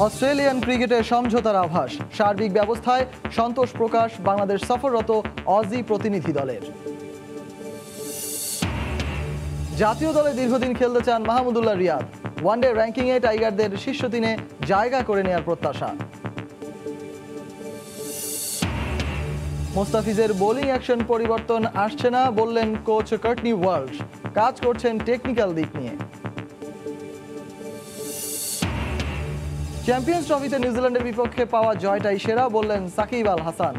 Australian ক্রিকেটে সমঝোতার আভাস, সার্বিক ব্যবস্থায় সন্তোষ প্রকাশ বাংলাদেশ সফররত অজি প্রতিনিধি দলের। জাতীয় দলে দীর্ঘদিন খেলতে চান মাহমুদুল্লাহ রিয়াদ, ওয়ানডে র্যাঙ্কিংয়ে টাইগারদের শীর্ষ 3-এ জায়গা করে নেওয়ার প্রত্যাশা। মোস্তাফিজের বোলিং অ্যাকশন পরিবর্তন আসছে না বললেন কোচ কার্টনি ওয়ালশ, কাজ করছেন টেকনিক্যাল দিক নিয়ে। চ্যাম্পিয়ন্স ট্রফিতে নিউজিল্যান্ডের বিপক্ষে পাওয়া জয়টাই সেরা বললেন সাকিব আল হাসান,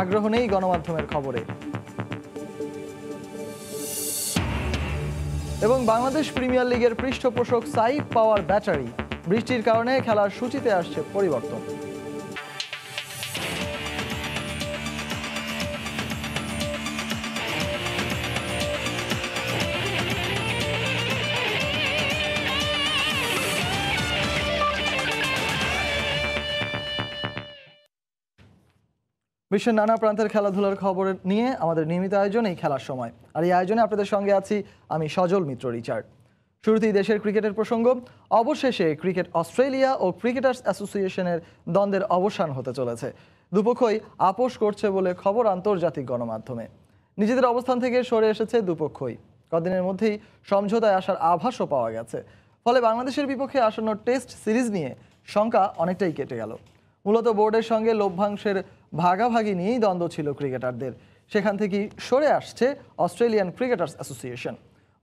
আগ্রহ নেই গণমাধ্যমের খবরে। এবং বাংলাদেশ প্রিমিয়ার লিগের পৃষ্ঠপোষক সাইফ পাওয়ার ব্যাটারি, বৃষ্টির কারণে খেলার সূচিতে আসছে পরিবর্তন। বিশ্বের নানা প্রান্তের খেলাধুলার খবর নিয়ে আমাদের নিয়মিত আয়োজন এই খেলার সময়, আর এই আয়োজনে আপনাদের সঙ্গে আছি আমি সজল মিত্র রিচার্ড। শুরুতেই দেশের ক্রিকেটের প্রসঙ্গ। অবশেষে ক্রিকেট অস্ট্রেলিয়া ও ক্রিকেটার্স অ্যাসোসিয়েশনের দ্বন্দ্বের অবসান হতে চলেছে। দুপক্ষই আপোষ করছে বলে খবর আন্তর্জাতিক গণমাধ্যমে। নিজেদের অবস্থান থেকে সরে এসেছে দুপক্ষই। কদিনের মধ্যেই সমঝোতায় আসার আভাসও পাওয়া গেছে। ফলে বাংলাদেশের বিপক্ষে আসন্ন টেস্ট সিরিজ নিয়ে শঙ্কা অনেকটাই কেটে গেল। মূলত বোর্ডের সঙ্গে লভ্যাংশের ভাগাভাগি নিয়েই দ্বন্দ্ব ছিল ক্রিকেটারদের, সেখান থেকেই সরে আসছে অস্ট্রেলিয়ান ক্রিকেটার্স অ্যাসোসিয়েশন।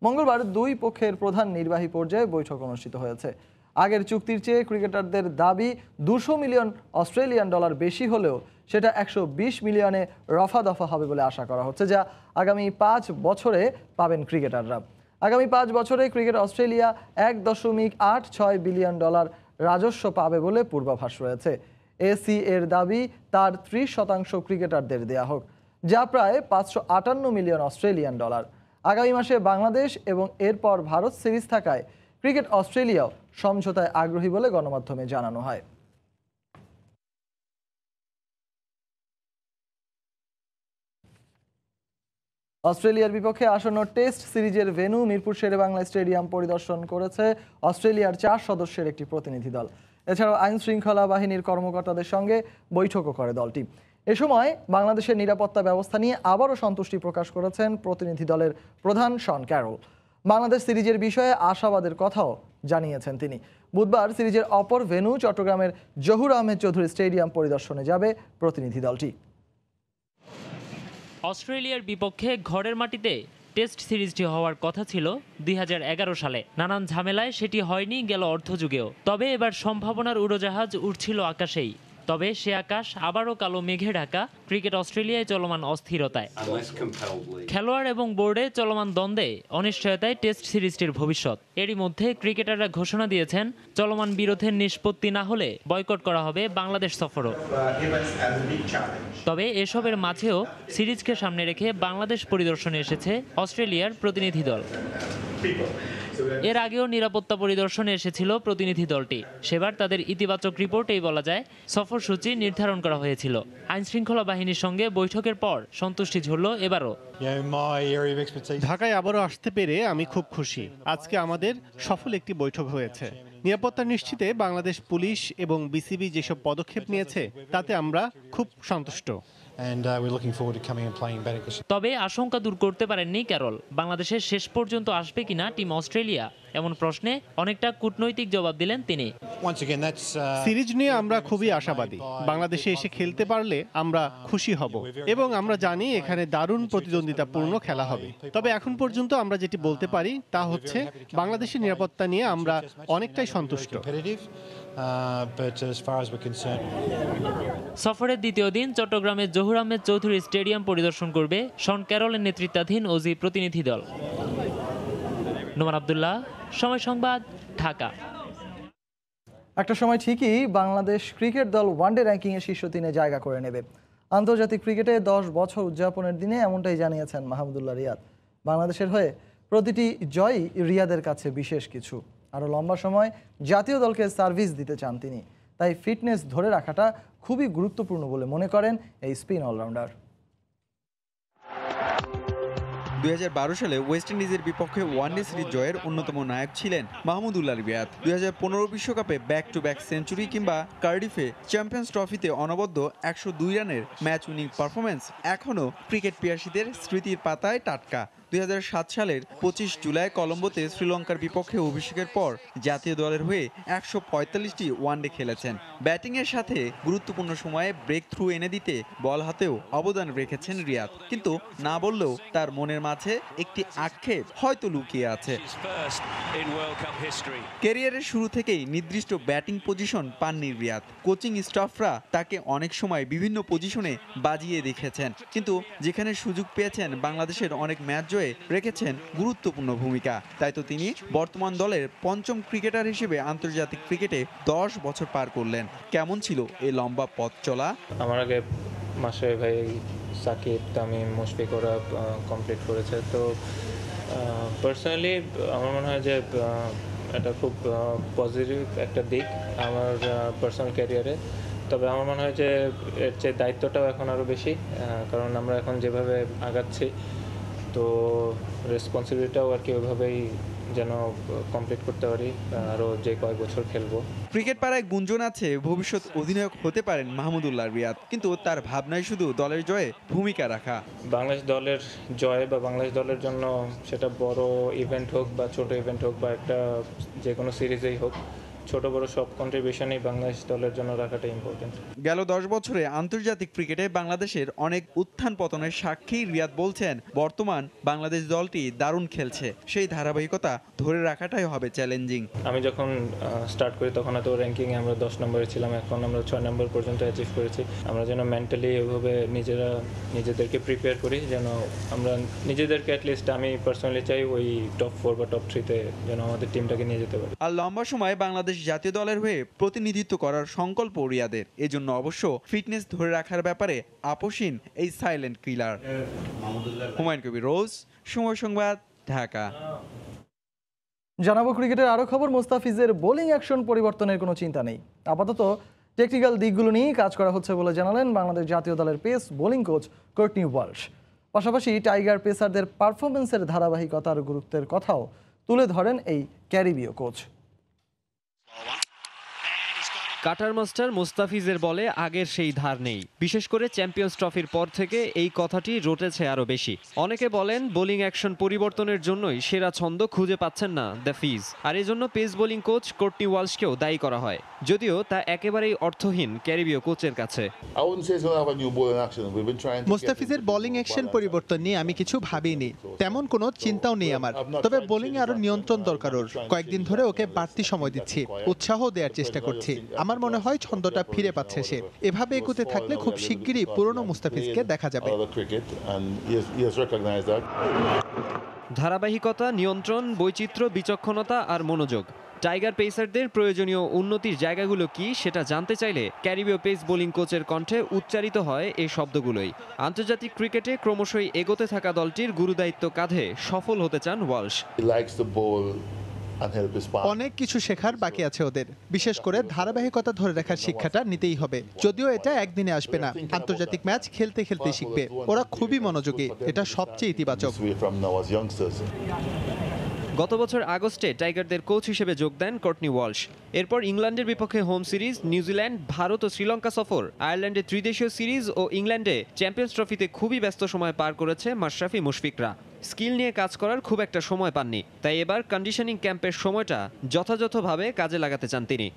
মঙ্গলবার দুই পক্ষের প্রধান নির্বাহী পর্যায়ে বৈঠক অনুষ্ঠিত হয়েছে। আগের চুক্তির চেয়ে ক্রিকেটারদের দাবি 200 মিলিয়ন অস্ট্রেলিয়ান ডলার বেশি হলেও সেটা 120 মিলিয়নে রফা দফা হবে বলে আশা করা হচ্ছে, যা আগামী 5 বছরে পাবেন ক্রিকেটাররা। আগামী 5 বছরে ক্রিকেট অস্ট্রেলিয়া 1.86 বিলিয়ন ডলার রাজস্ব পাবে বলে পূর্বাভাস রয়েছে। এসি এর দাবি তার 30% ক্রিকেটারদের দেয়া হোক, যা প্রায় 558 মিলিয়ন অস্ট্রেলিয়ান ডলার। আগামী মাসে বাংলাদেশ এবং এরপর ভারত সিরিজ থাকায় ক্রিকেট অস্ট্রেলিয়াও সমঝোতায় আগ্রহী বলে গণমাধ্যমে জানানো হয়। অস্ট্রেলিয়ার বিপক্ষে আসন্ন টেস্ট সিরিজের ভেন্যু মিরপুর শেরেবাংলা স্টেডিয়াম পরিদর্শন করেছে অস্ট্রেলিয়ার 4 সদস্যের একটি প্রতিনিধি দল। এছাড়াও আইন শৃঙ্খলা বাহিনীর কর্মকর্তাদের সঙ্গে বৈঠকও করে দলটি। এ সময় বাংলাদেশের নিরাপত্তা ব্যবস্থা নিয়ে আবারও সন্তুষ্টি প্রকাশ করেছেন প্রতিনিধি দলের প্রধান শন ক্যারল। বাংলাদেশ সিরিজের বিষয়ে আশাবাদের কথাও জানিয়েছেন তিনি। বুধবার সিরিজের অপর ভেন্যু চট্টগ্রামের জহুর আহমেদ চৌধুরী স্টেডিয়াম পরিদর্শনে যাবে প্রতিনিধি দলটি। অস্ট্রেলিয়ার বিপক্ষে ঘরের মাটিতে টেস্ট সিরিজটি হওয়ার কথা ছিল 2011 সালে। নানান ঝামেলায় সেটি হয়নি গেল অর্ধযুগেও। তবে এবার সম্ভাবনার উড়োজাহাজ উড়ছিল আকাশেই। তবে সে আকাশ আবারও কালো মেঘে ঢাকা ক্রিকেট অস্ট্রেলিয়ায় চলমান অস্থিরতায়। খেলোয়াড় এবং বোর্ডে চলমান দ্বন্দ্বে অনিশ্চয়তায় টেস্ট সিরিজটির ভবিষ্যৎ। এরই মধ্যে ক্রিকেটাররা ঘোষণা দিয়েছেন চলমান বিরোধের নিষ্পত্তি না হলে বয়কট করা হবে বাংলাদেশ সফরও। তবে এসবের মাঝেও সিরিজকে সামনে রেখে বাংলাদেশ পরিদর্শনে এসেছে অস্ট্রেলিয়ার প্রতিনিধি দল। এর আগেও নিরাপত্তা পরিদর্শনে এসেছিল প্রতিনিধি দলটি। সেবার তাদের ইতিবাচক রিপোর্টেই বলা যায় সফরসূচি নির্ধারণ করা হয়েছিল। আইন শৃঙ্খলা বাহিনীর সঙ্গে বৈঠকের পর সন্তুষ্টি ঝরল এবারও। ঢাকায় আবারও আসতে পেরে আমি খুব খুশি। আজকে আমাদের সফল একটি বৈঠক হয়েছে। নিরাপত্তা নিশ্চিতে বাংলাদেশ পুলিশ এবং বিসিবি যেসব পদক্ষেপ নিয়েছে তাতে আমরা খুব সন্তুষ্ট। তবে আশঙ্কা দূর করতে পারেননি ক্যারল। বাংলাদেশের শেষ পর্যন্ত আসবে কিনা টিম অস্ট্রেলিয়া এমন প্রশ্নে অনেকটা কূটনৈতিক জবাব দিলেন তিনি। সিরিজ নিয়ে আমরা খুবই আশাবাদী। বাংলাদেশে এসে খেলতে পারলে আমরা খুশি হব এবং আমরা জানি এখানে দারুণ প্রতিদ্বন্দ্বিতাপূর্ণ খেলা হবে। তবে এখন পর্যন্ত আমরা যেটি বলতে পারি তা হচ্ছে বাংলাদেশের নিরাপত্তা নিয়ে আমরা অনেকটাই সন্তুষ্ট। সফরের দ্বিতীয় দিন চট্টগ্রামের জহুর আহমেদ চৌধুরী স্টেডিয়াম পরিদর্শন করবে শন ক্যারলের নেতৃত্বাধীন অজি প্রতিনিধি দল। নোমান আব্দুল্লাহ, সময় সংবাদ, ঢাকা। একটা সময় ঠিকই বাংলাদেশ ক্রিকেট দল ওয়ানডে র্যাঙ্কিংয়ে শীর্ষ 3-এ জায়গা করে নেবে। আন্তর্জাতিক ক্রিকেটে 10 বছর উদযাপনের দিনে এমনটাই জানিয়েছেন মাহমুদুল্লাহ রিয়াদ। বাংলাদেশের হয়ে প্রতিটি জয়ই রিয়াদের কাছে বিশেষ কিছু। আরও লম্বা সময় জাতীয় দলকে সার্ভিস দিতে চান তিনি। তাই ফিটনেস ধরে রাখাটা খুবই গুরুত্বপূর্ণ বলে মনে করেন এই স্পিন অলরাউন্ডার। 2012 সালে ওয়েস্ট ইন্ডিজের বিপক্ষে ওয়ানডে সিরিজ জয়ের অন্যতম নায়ক ছিলেন মাহমুদুল্লাহ রিয়াদ। 2015 বিশ্বকাপে ব্যাক টু ব্যাক সেঞ্চুরি কিংবা কার্ডিফে চ্যাম্পিয়ন্স ট্রফিতে অনবদ্য 102 রানের ম্যাচ উইনিং পারফরম্যান্স এখনও ক্রিকেট পিয়াসীদের স্মৃতির পাতায় টাটকা। 2007 সালের 25 জুলাই কলম্বোতে শ্রীলঙ্কার বিপক্ষে অভিষেকের পর জাতীয় দলের হয়ে 145টি ওয়ানডে খেলেছেন। ব্যাটিংয়ের সাথে গুরুত্বপূর্ণ সময়ে ব্রেক থ্রু এনে দিতে বল হাতেও অবদান রেখেছেন রিয়াদ, কিন্তু না বললেও তার মনের মাঝে একটি আক্ষেপ হয়তো লুকিয়ে আছে। ক্যারিয়ারের শুরু থেকেই নির্দিষ্ট ব্যাটিং পজিশন পাননি রিয়াদ। কোচিং স্টাফরা তাকে অনেক সময় বিভিন্ন পজিশনে বাজিয়ে দেখেছেন, কিন্তু যেখানে সুযোগ পেয়েছেন বাংলাদেশের অনেক ম্যাচ জয়ে রেখেছেন গুরুত্বপূর্ণ ভূমিকা। তাই তো তিনি বর্তমান দলের পঞ্চম ক্রিকেটার হিসেবে আন্তর্জাতিক ক্রিকেটে 10 বছর পার করলেন। কেমন ছিল এই লম্বা পথ চলা? আমার আগে মাসে ভাই সাকিব, তামিম, মুশফিক ওরা কমপ্লিট করেছে। তো পার্সোনালি আমার মনে হয় যে এটা খুব পজিটিভ একটা দিক আমার পার্সোনাল ক্যারিয়ারে। তবে আমার মনে হয় যে এর চেয়ে দায়িত্বটাও এখন আরও বেশি, কারণ আমরা এখন যেভাবে আগাচ্ছি তো রেসপন্সিবিলিটিটাও আর কি ওইভাবেই যেন কমপ্লিট করতে পারি আরও যে কয়েক বছর খেলবো। ক্রিকেট পাড়ায় গুঞ্জন আছে ভবিষ্যৎ অধিনায়ক হতে পারেন মাহমুদুল্লাহ রিয়াদ, কিন্তু তার ভাবনায় শুধু দলের জয়ে ভূমিকা রাখা। বাংলাদেশ দলের জয় বা বাংলাদেশ দলের জন্য সেটা বড় ইভেন্ট হোক বা ছোট ইভেন্ট হোক বা একটা যে কোনো সিরিজেই হোক, ছোট বড় সব কন্ট্রিবিউশনই বাংলাদেশ দলের জন্য রাখাটা ইম্পর্টেন্ট। গেল 10 বছরে আন্তর্জাতিক ক্রিকেটে বাংলাদেশের অনেক উত্থান পতনের সাক্ষী রিয়াদ বলছেন, বর্তমান বাংলাদেশ দলটি দারুণ খেলছে, সেই ধারাবাহিকতা ধরে রাখাটাই হবে চ্যালেঞ্জিং। আমি যখন স্টার্ট করি তখন হয়তো র্যাঙ্কিংয়ে আমরা 10 নম্বরে ছিলাম, এখন আমরা 6 নম্বর পর্যন্ত অ্যাচিভ করেছি। আমরা যেন মেন্টালি এভাবে নিজেদেরকে প্রিপেয়ার করি, যেন আমরা নিজেদেরকে অ্যাটলিস্ট আমি পার্সোনালি চাই ওই টপ 4 বা টপ 3-তে যেন আমাদের টিমটাকে নিয়ে যেতে পারি। আর লম্বা সময় বাংলাদেশ জাতীয় দলের হয়ে প্রতিনিধিত্ব করার সংকল্প রিয়াদের। এজন্য অবশ্য ফিটনেস ধরে রাখার ব্যাপারে আপোষহীন এই সাইলেন্ট কিলার। হুমায়ুন কবির রোজ, সময় সংবাদ, ঢাকা। জানাবো ক্রিকেটের আরও খবর। মুস্তাফিজের বোলিং অ্যাকশন পরিবর্তনের কোনো চিন্তা নেই, আপাতত টেকনিক্যাল দিকগুলো নিয়েই কাজ করা হচ্ছে বলে জানালেন বাংলাদেশ জাতীয় দলের পেস বোলিং কোচ কর্টনি ওয়ালশ। পাশাপাশি টাইগার পেসারদের পারফরমেন্সের ধারাবাহিকতার গুরুত্বের কথাও তুলে ধরেন এই ক্যারিবীয় কোচ। কাটার মাস্টার মুস্তাফিজের বলে আগের সেই ধার নেই, বিশেষ করে চ্যাম্পিয়ন্স ট্রফির পর থেকে এই কথাটি রটেছে আরও বেশি। অনেকে বলেন বোলিং অ্যাকশন পরিবর্তনের জন্যই সেরা ছন্দ খুঁজে পাচ্ছেন না দ্য ফিজ, আর এজন্য পেস বোলিং কোচ কর্টনি ওয়ালশকেও দায়ী করা হয়, যদিও তা একেবারেই অর্থহীন ক্যারিবীয় কোচের কাছে। মুস্তাফিজের বোলিং অ্যাকশন পরিবর্তন নিয়ে আমি কিছু ভাবিনি, তেমন কোনো চিন্তাও নেই আমার। তবে বোলিং এ আরো নিয়ন্ত্রণ দরকার ওর। কয়েকদিন ধরে ওকে বাড়তি সময় দিচ্ছি, উৎসাহ দেওয়ার চেষ্টা করছি। আমার মনে হয় ছন্দটা ফিরে পাচ্ছে সে। এভাবে এগোতে থাকলে খুব শিগগিরই পুরনো মুস্তাফিজকে দেখা যাবে। ধারাবাহিকতা, নিয়ন্ত্রণ, বৈচিত্র্য, বিচক্ষণতা আর মনোযোগ, টাইগার পেসারদের প্রয়োজনীয় উন্নতির জায়গাগুলো কি সেটা জানতে চাইলে ক্যারিবীয় পেস বোলিং কোচের কণ্ঠে উচ্চারিত হয় এই শব্দগুলোই। আন্তর্জাতিক ক্রিকেটে ক্রমশই এগোতে থাকা দলটির গুরুদায়িত্ব কাঁধে সফল হতে চান ওয়ালশ। অনেক কিছু শেখার বাকি আছে ওদের, বিশেষ করে ধারাবাহিকতা ধরে রাখার শিক্ষাটা নিতেই হবে। যদিও এটা একদিনে আসবে না, আন্তর্জাতিক ম্যাচ খেলতে খেলতে শিখবে। ওরা খুবই মনোযোগী, এটা সবচেয়ে ইতিবাচক। গত বছর আগস্টে টাইগারদের কোচ হিসেবে যোগ দেন কর্টনি ওয়ালশ। এরপর ইংল্যান্ডের বিপক্ষে হোম সিরিজ, নিউজিল্যান্ড, ভারত ও শ্রীলঙ্কা সফর, আয়ারল্যান্ডে ত্রিদেশীয় সিরিজ ও ইংল্যান্ডে চ্যাম্পিয়ন্স ট্রফিতে খুবই ব্যস্ত সময় পার করেছে মাশরাফি, মুশফিকরা। স্কিল নিয়ে কাজ করার খুব একটা সময় পাননি, তাই এবার কন্ডিশনিং ক্যাম্পের সময়টা যথাযথভাবে কাজে লাগাতে চান তিনি।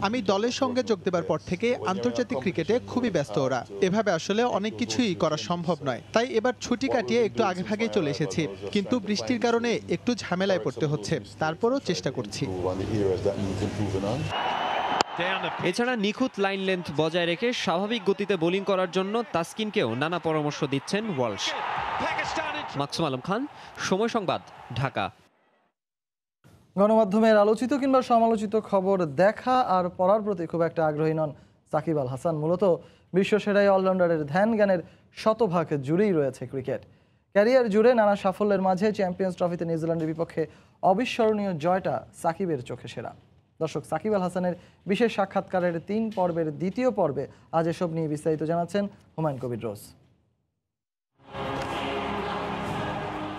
আমি দলের সঙ্গে যোগ দেবার পর থেকে আন্তর্জাতিক ক্রিকেটে খুবই ব্যস্ত ওরা। এভাবে আসলে অনেক কিছুই করা সম্ভব নয়, তাই এবার ছুটি কাটিয়ে একটু আগেভাগেই চলে এসেছি, কিন্তু বৃষ্টির কারণে একটু ঝামেলায় পড়তে হচ্ছে। তারপরও চেষ্টা করছি। এছাড়া নিখুঁত লাইন লেন্থ বজায় রেখে স্বাভাবিক গতিতে বোলিং করার জন্য তাসকিনকেও নানা পরামর্শ দিচ্ছেন ওয়ালশ। মাকসুম আলম খান, সময় সংবাদ, ঢাকা। গণমাধ্যমের আলোচিত কিংবা সমালোচিত খবর দেখা আর পড়ার প্রতি খুব একটা আগ্রহী নন সাকিব আল হাসান। মূলত বিশ্বসেরাই অলরাউন্ডারের ধ্যান জ্ঞানের শতভাগ জুড়েই রয়েছে ক্রিকেট। ক্যারিয়ার জুড়ে নানা সাফল্যের মাঝে চ্যাম্পিয়ন্স ট্রফিতে নিউজিল্যান্ডের বিপক্ষে অবিস্মরণীয় জয়টা সাকিবের চোখে সেরা। দর্শক, সাকিব আল হাসানের বিশেষ সাক্ষাৎকারের 3 পর্বের দ্বিতীয় পর্বে আজ এসব নিয়ে বিস্তারিত জানাচ্ছেন হুমায়ুন কবির রোজ।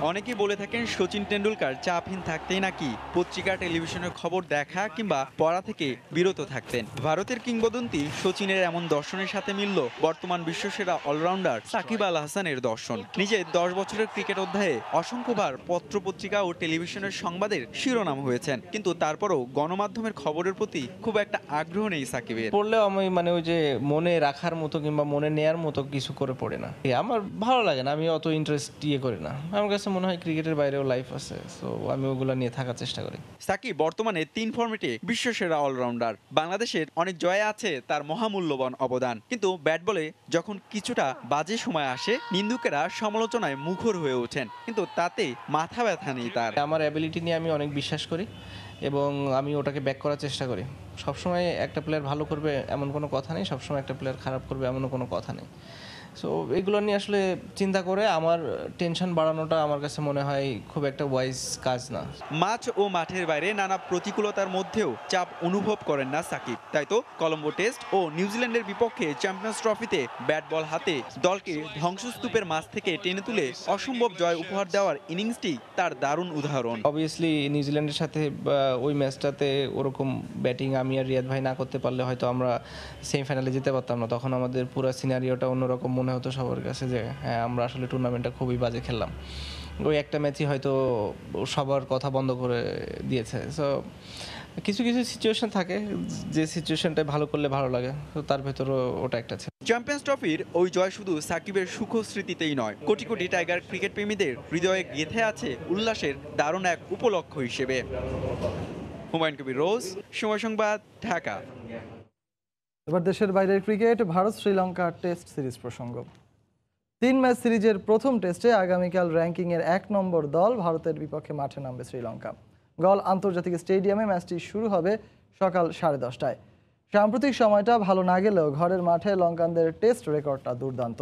অনেকেই বলে থাকেন সচিন টেন্ডুলকার চাপহীন থাকতেই নাকি পত্রিকা টেলিভিশনের খবর দেখা কিংবা পড়া থেকে বিরত থাকতেন। ভারতের কিংবদন্তি সচিনের এমন দর্শনের সাথে মিলল বর্তমান বিশ্বসেরা অলরাউন্ডার সাকিব আল হাসানের দর্শন। নিজে 10 বছরের ক্রিকেট অধ্যায়ে অসংখ্যবার পত্রপত্রিকা ও টেলিভিশনের সংবাদের শিরোনাম হয়েছেন, কিন্তু তারপরও গণমাধ্যমের খবরের প্রতি খুব একটা আগ্রহ নেই সাকিবের। পড়লেও আমি ওই যে মনে রাখার মতো কিংবা মনে নেয়ার মতো কিছু করে পড়ি না। আমার ভালো লাগে না, আমি অত ইন্টারেস্ট করি না। আমার কাছে মনে হয় ক্রিকেটের বাইরেও লাইফ আছে, সো আমি ওগুলো নিয়ে থাকার চেষ্টা করি। সাকিব বর্তমানে 3 ফরম্যাটে বিশ্বসেরা অলরাউন্ডার। বাংলাদেশের অনেক জয়ে আছে তার মহামূল্যবান অবদান, কিন্তু ব্যাট বলে যখন কিছুটা বাজে সময় আসে নিন্দুকেরা সমালোচনায় মুখর হয়ে ওঠেন, কিন্তু তাতে মাথা ব্যথা নেই তার। আমার অ্যাবিলিটি নিয়ে আমি অনেক বিশ্বাস করি এবং আমি ওটাকে ব্যাক করার চেষ্টা করি। সবসময় একটা প্লেয়ার ভালো করবে এমন কোনো কথা নেই, সবসময় একটা প্লেয়ার খারাপ করবে এমনও কোনো কথা নেই। সো এগুলো নিয়ে আসলে চিন্তা করে আমার টেনশন বাড়ানোটা আমার কাছে মনে হয় খুব একটা ওয়াইজ কাজ না। মাঠ ও মাঠের বাইরে নানা প্রতিকূলতার মধ্যেও চাপ অনুভব করেন না সাকিব। তাই তো কলম্বো টেস্ট ও নিউজিল্যান্ডের বিপক্ষে চ্যাম্পিয়ন্স ট্রফিতে ব্যাট বল হাতে দলকে ধ্বংসস্তূপের মাঝ থেকে টেনে তুলে অসম্ভব জয় উপহার দেওয়ার ইনিংসটি তার দারুণ উদাহরণ। অবভিয়াসলি নিউজিল্যান্ডের সাথে ওই ম্যাচটাতে ওরকম ব্যাটিং আমি আর রিয়াদ ভাই না করতে পারলে হয়তো আমরা সেমিফাইনালে যেতে পারতাম না। তখন আমাদের পুরো সিনারিওটা অন্যরকম মনে হতো সবার কাছে যে হ্যাঁ আমরা আসলে টুর্নামেন্টটা খুবই বাজে খেললাম। ওই একটা ম্যাচই হয়তো সবার কথা বন্ধ করে দিয়েছে। সো কিছু কিছু সিচুয়েশন থাকে যে সিচুয়েশনটা ভালো করলে ভালো লাগে, তো তার ভেতরও ওটা একটা ছিল। চ্যাম্পিয়ন্স ট্রফির ওই জয় শুধু সাকিবের সুখ স্মৃতিতেই নয়, কোটি কোটি টাইগার ক্রিকেট প্রেমীদের হৃদয়ে গেঁথে আছে উল্লাসের দারুণ এক উপলক্ষ হিসেবে। হুমায়ুন কবির রোজ, সময় সংবাদ, ঢাকা। এবার দেশের বাইরের cricket, Bharat Sri Lanka test series প্রসঙ্গ। 3 ম্যাচ সিরিজের প্রথম টেস্টে আগামীকাল র্যাঙ্কিংয়ের 1 নম্বর দল ভারতের বিপক্ষে মাঠে নামবে শ্রীলঙ্কা। গল আন্তর্জাতিক স্টেডিয়ামে ম্যাচটি শুরু হবে সকাল 10:30টায়। সাম্প্রতিক সময়টা ভালো না গেলেও ঘরের মাঠে লঙ্কানদের টেস্ট রেকর্ডটা দুর্দান্ত।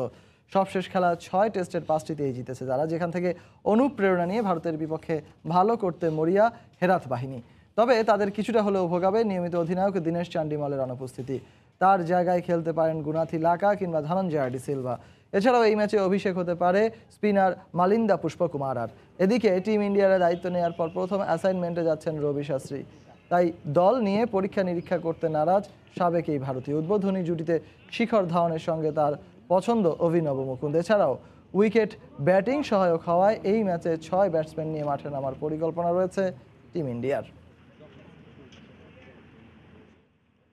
সবশেষ খেলা 6 টেস্টের 5টিতেই জিতেছে তারা, যেখান থেকে অনুপ্রেরণা নিয়ে ভারতের বিপক্ষে ভালো করতে মরিয়া হেরাত বাহিনী। তবে তাদের কিছুটা হলেও ভোগাবে নিয়মিত অধিনায়ক দীনেশ চান্ডিমালের অনুপস্থিতি। তার জায়গায় খেলতে পারেন গুনাথি লাকা কিংবা ধনঞ্জয় ডি সিলভা। এছাড়াও এই ম্যাচে অভিষেক হতে পারে স্পিনার মালিন্দা পুষ্পকুমারার। এদিকে টিম ইন্ডিয়ার দায়িত্ব নেওয়ার পর প্রথম অ্যাসাইনমেন্টে যাচ্ছেন রবি শাস্ত্রী। তাই দল নিয়ে পরীক্ষা নিরীক্ষা করতে নারাজ সাবেক এই ভারতীয়। উদ্বোধনী জুটিতে শিখর ধাওয়ানের সঙ্গে তার পছন্দ অভিনব মুকুন্দ। এছাড়াও উইকেট ব্যাটিং সহায়ক হওয়ায় এই ম্যাচে 6 ব্যাটসম্যান নিয়ে মাঠে নামার পরিকল্পনা রয়েছে টিম ইন্ডিয়ার।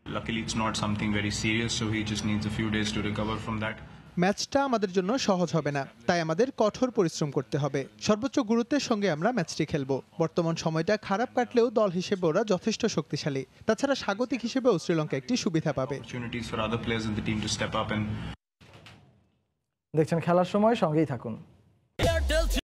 Luckily, it's not something very serious, so he just needs a few days to recover from that. ম্যাচটা আমাদের জন্য সহজ হবে না, তাই আমাদের কঠোর পরিশ্রম করতে হবে। সর্বোচ্চ গুরুত্বের সঙ্গে আমরা ম্যাচটি খেলব। বর্তমান সময়টা খারাপ কাটলেও দল হিসেবে ওরা যথেষ্ট শক্তিশালী। তাছাড়া স্বাগতিক হিসেবেও শ্রীলঙ্কা একটি সুবিধা পাবে। Opportunities for other players in the team to step up and দেখছেন খেলার সময়, সঙ্গেই থাকুন।